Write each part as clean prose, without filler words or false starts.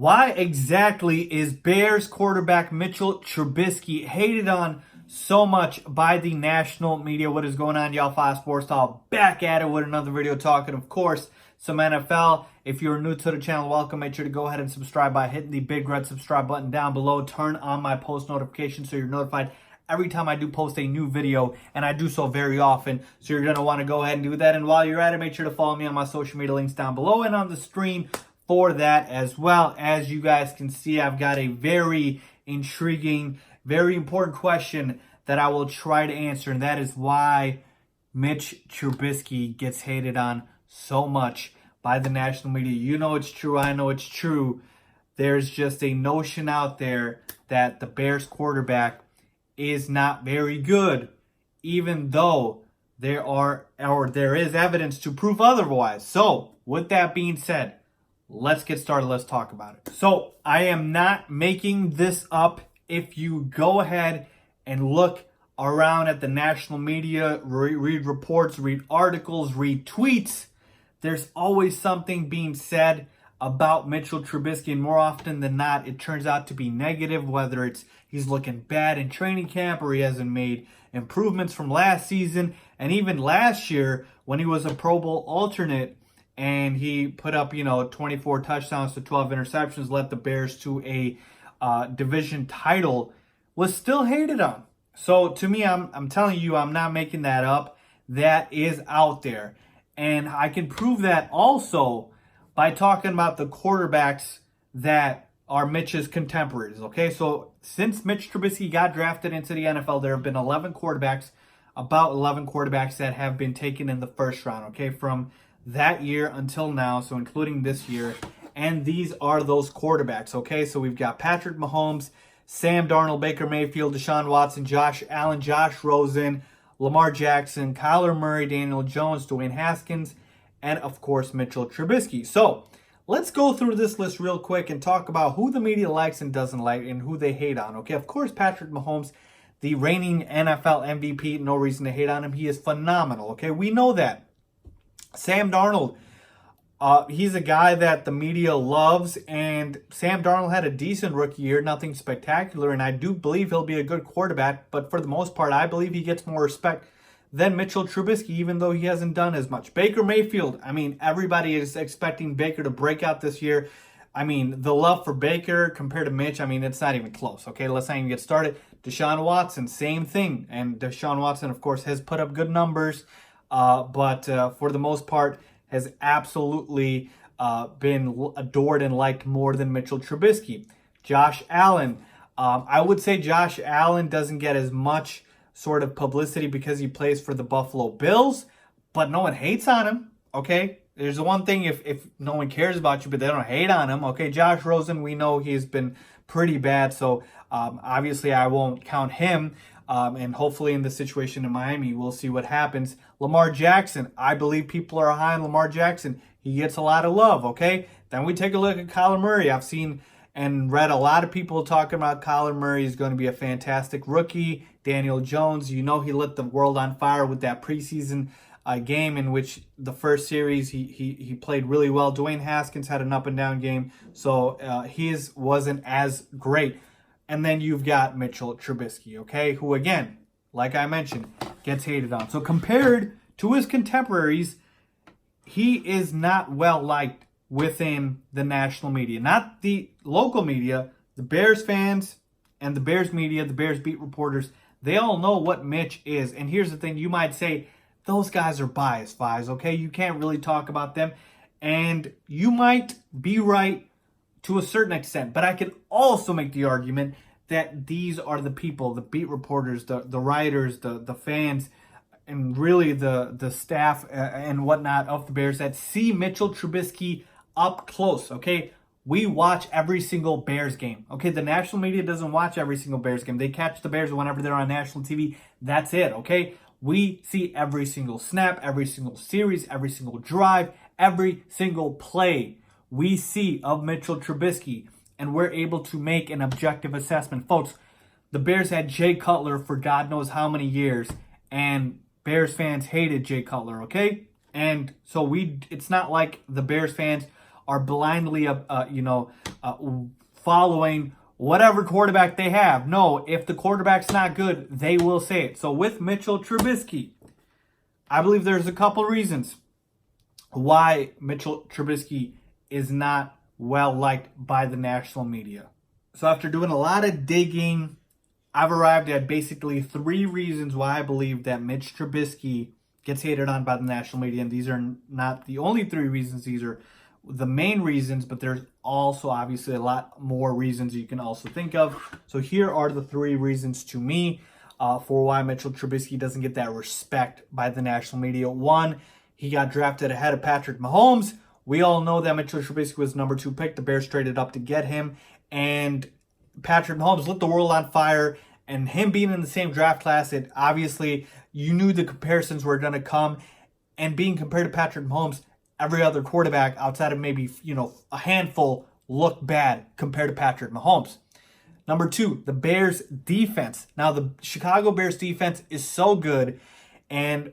Why exactly is Bears quarterback Mitchell Trubisky hated on so much by the national media? What is going on, y'all? 5 Sports Talk back at it with another video talking, of course, some NFL. If you're new to the channel, welcome. Make sure to go ahead and subscribe by hitting the big red subscribe button down below. Turn on my post notifications so you're notified every time I do post a new video, and I do so very often, so you're going to want to go ahead and do that. And while you're at it, make sure to follow me on my social media links down below and on the screen for that as well. As you guys can see, I've got a very intriguing, very important question that I will try to answer, and that is why Mitch Trubisky gets hated on so much by the national media. You know it's true. I know it's true. There's just a notion out there that the Bears quarterback is not very good, even though there is evidence to prove otherwise. So, with that being said, let's get started. Let's talk about it. So, I am not making this up. If you go ahead and look around at the national media, read reports, read articles, read tweets, there's always something being said about Mitchell Trubisky, and more often than not, it turns out to be negative, whether it's he's looking bad in training camp or he hasn't made improvements from last season. And even last year, when he was a Pro Bowl alternate and he put up, 24 touchdowns to 12 interceptions, led the Bears to a division title, was still hated on. So to me, I'm telling you, I'm not making that up. That is out there. And I can prove that also by talking about the quarterbacks that are Mitch's contemporaries, okay? So since Mitch Trubisky got drafted into the NFL, there have been about 11 quarterbacks that have been taken in the first round, okay? From that year until now, so including this year. And these are those quarterbacks, okay? So we've got Patrick Mahomes, Sam Darnold, Baker Mayfield, Deshaun Watson, Josh Allen, Josh Rosen, Lamar Jackson, Colin Murray, Daniel Jones, Dwayne Haskins, and of course, Mitchell Trubisky. So let's go through this list real quick and talk about who the media likes and doesn't like and who they hate on. Okay, of course, Patrick Mahomes, the reigning NFL MVP, no reason to hate on him. He is phenomenal. Okay, we know that. Sam Darnold, he's a guy that the media loves, and Sam Darnold had a decent rookie year, nothing spectacular, and I do believe he'll be a good quarterback, but for the most part, I believe he gets more respect than Mitchell Trubisky, even though he hasn't done as much. Baker Mayfield, everybody is expecting Baker to break out this year. The love for Baker compared to Mitch, it's not even close, okay? Let's not even get started. Deshaun Watson, same thing. And Deshaun Watson, of course, has put up good numbers, but for the most part, has absolutely been adored and liked more than Mitchell Trubisky. Josh Allen, I would say Josh Allen doesn't get as much sort of publicity because he plays for the Buffalo Bills, but no one hates on him, okay? There's one thing if no one cares about you, but they don't hate on him, okay? Josh Rosen, we know he's been pretty bad, so obviously I won't count him, and hopefully in the situation in Miami, we'll see what happens. Lamar Jackson, I believe people are high on Lamar Jackson. He gets a lot of love, okay? Then we take a look at Colin Murray. I've seen and read a lot of people talking about Colin Murray is going to be a fantastic rookie. Daniel Jones, he lit the world on fire with that preseason game in which the first series he played really well. Dwayne Haskins had an up and down game, so his wasn't as great. And then you've got Mitchell Trubisky, okay, who again, like I mentioned, gets hated on. So compared to his contemporaries, he is not well liked within the national media. Not the local media, the Bears fans and the Bears media, the Bears beat reporters, they all know what Mitch is. And here's the thing, you might say, those guys are biased, Fies, okay? You can't really talk about them. And you might be right to a certain extent, but I can also make the argument that these are the people, the beat reporters, the writers, the fans, and really the staff and whatnot of the Bears that see Mitchell Trubisky up close, okay? We watch every single Bears game, okay? The national media doesn't watch every single Bears game. They catch the Bears whenever they're on national TV. That's it, okay? We see every single snap, every single series, every single drive, every single play we see of Mitchell Trubisky, and we're able to make an objective assessment. Folks, the Bears had Jay Cutler for God knows how many years, and Bears fans hated Jay Cutler, okay? And so it's not like the Bears fans are blindly, following whatever quarterback they have. No, if the quarterback's not good, they will say it. So with Mitchell Trubisky, I believe there's a couple reasons why Mitchell Trubisky is not well liked by the national media. So after doing a lot of digging, I've arrived at basically 3 reasons why I believe that Mitch Trubisky gets hated on by the national media. And these are not the only 3 reasons. These are the main reasons, but there's also obviously a lot more reasons you can also think of. So here are the 3 reasons to me for why Mitchell Trubisky doesn't get that respect by the national media. 1, he got drafted ahead of Patrick Mahomes. We all know that Mitchell Trubisky was number 2 pick. The Bears traded up to get him. And Patrick Mahomes lit the world on fire. And him being in the same draft class, it obviously, you knew the comparisons were going to come. And being compared to Patrick Mahomes, every other quarterback outside of maybe, a handful looked bad compared to Patrick Mahomes. Number 2, the Bears defense. Now, the Chicago Bears defense is so good and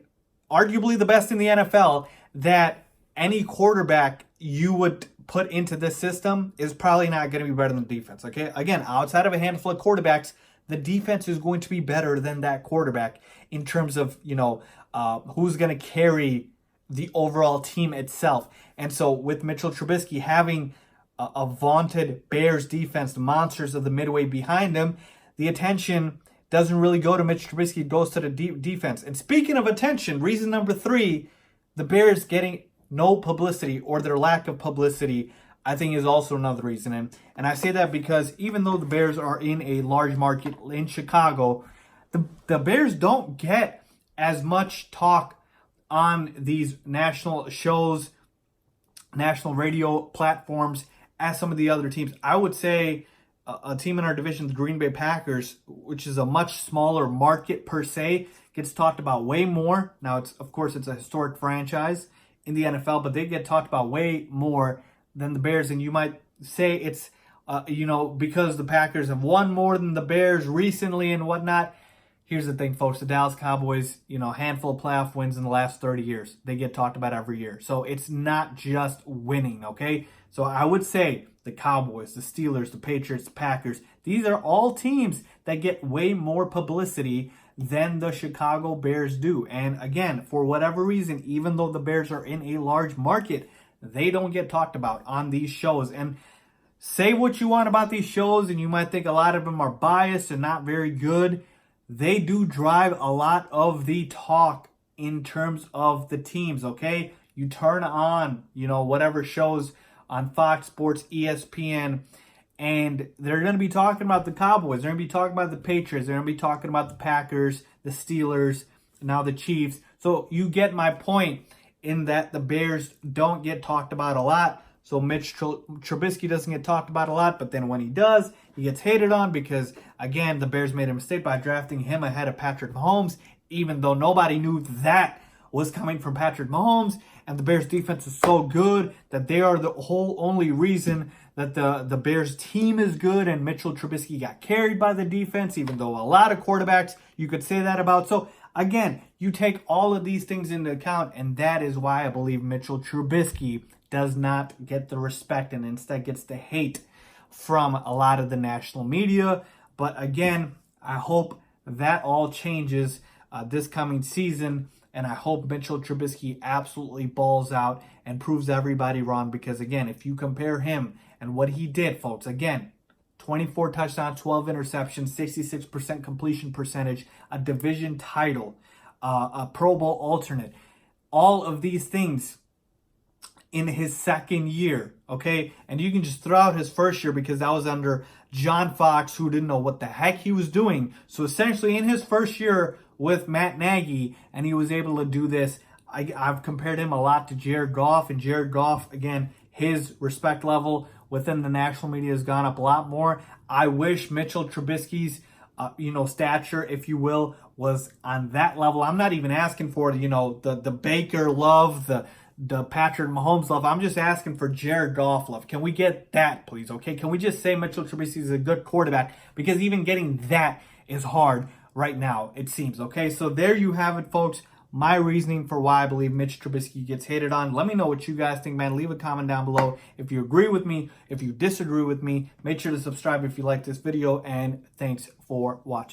arguably the best in the NFL that any quarterback you would put into this system is probably not going to be better than the defense. Okay, again, outside of a handful of quarterbacks, the defense is going to be better than that quarterback in terms of, who's going to carry the overall team itself. And so with Mitchell Trubisky having a vaunted Bears defense, the monsters of the midway behind him, the attention doesn't really go to Mitch Trubisky, it goes to the defense. And speaking of attention, reason number 3, the Bears getting no publicity or their lack of publicity, I think is also another reason. And I say that because even though the Bears are in a large market in Chicago, the Bears don't get as much talk on these national shows, national radio platforms as some of the other teams. I would say a team in our division, the Green Bay Packers, which is a much smaller market per se, gets talked about way more. Now, it's a historic franchise in the NFL, but they get talked about way more than the Bears. And you might say it's, because the Packers have won more than the Bears recently and whatnot. Here's the thing, folks. The Dallas Cowboys, handful of playoff wins in the last 30 years. They get talked about every year. So it's not just winning, okay? So I would say the Cowboys, the Steelers, the Patriots, the Packers, these are all teams that get way more publicity than the Chicago Bears do. And again, for whatever reason, even though the Bears are in a large market, they don't get talked about on these shows. And say what you want about these shows, and you might think a lot of them are biased and not very good. They do drive a lot of the talk in terms of the teams, okay? You turn on, whatever shows on Fox Sports, ESPN, and they're going to be talking about the Cowboys. They're going to be talking about the Patriots. They're going to be talking about the Packers, the Steelers, now the Chiefs. So you get my point in that the Bears don't get talked about a lot. So Mitch Trubisky doesn't get talked about a lot, but then when he does, he gets hated on because, again, the Bears made a mistake by drafting him ahead of Patrick Mahomes, even though nobody knew that was coming from Patrick Mahomes. And the Bears defense is so good that they are the whole only reason that the Bears team is good, and Mitchell Trubisky got carried by the defense, even though a lot of quarterbacks you could say that about. So again, you take all of these things into account, and that is why I believe Mitchell Trubisky does not get the respect and instead gets the hate from a lot of the national media. But again, I hope that all changes this coming season. And I hope Mitchell Trubisky absolutely balls out and proves everybody wrong. Because, again, if you compare him and what he did, folks, again, 24 touchdowns, 12 interceptions, 66% completion percentage, a division title, a Pro Bowl alternate, all of these things in his second year, okay? And you can just throw out his first year because that was under John Fox, who didn't know what the heck he was doing. So essentially in his first year with Matt Nagy, and he was able to do this. I've compared him a lot to Jared Goff, and Jared Goff, again, his respect level within the national media has gone up a lot more. I wish Mitchell Trubisky's, stature, if you will, was on that level. I'm not even asking for, the Baker love, the Patrick Mahomes love. I'm just asking for Jared Goff love. Can we get that, please? Okay, can we just say Mitchell Trubisky is a good quarterback? Because even getting that is hard right now, it seems. Okay, so there you have it, folks. my reasoning for why I believe Mitch Trubisky gets hated on. Let me know what you guys think, man. Leave a comment down below if you agree with me, if you disagree with me. Make sure to subscribe if you like this video, and thanks for watching.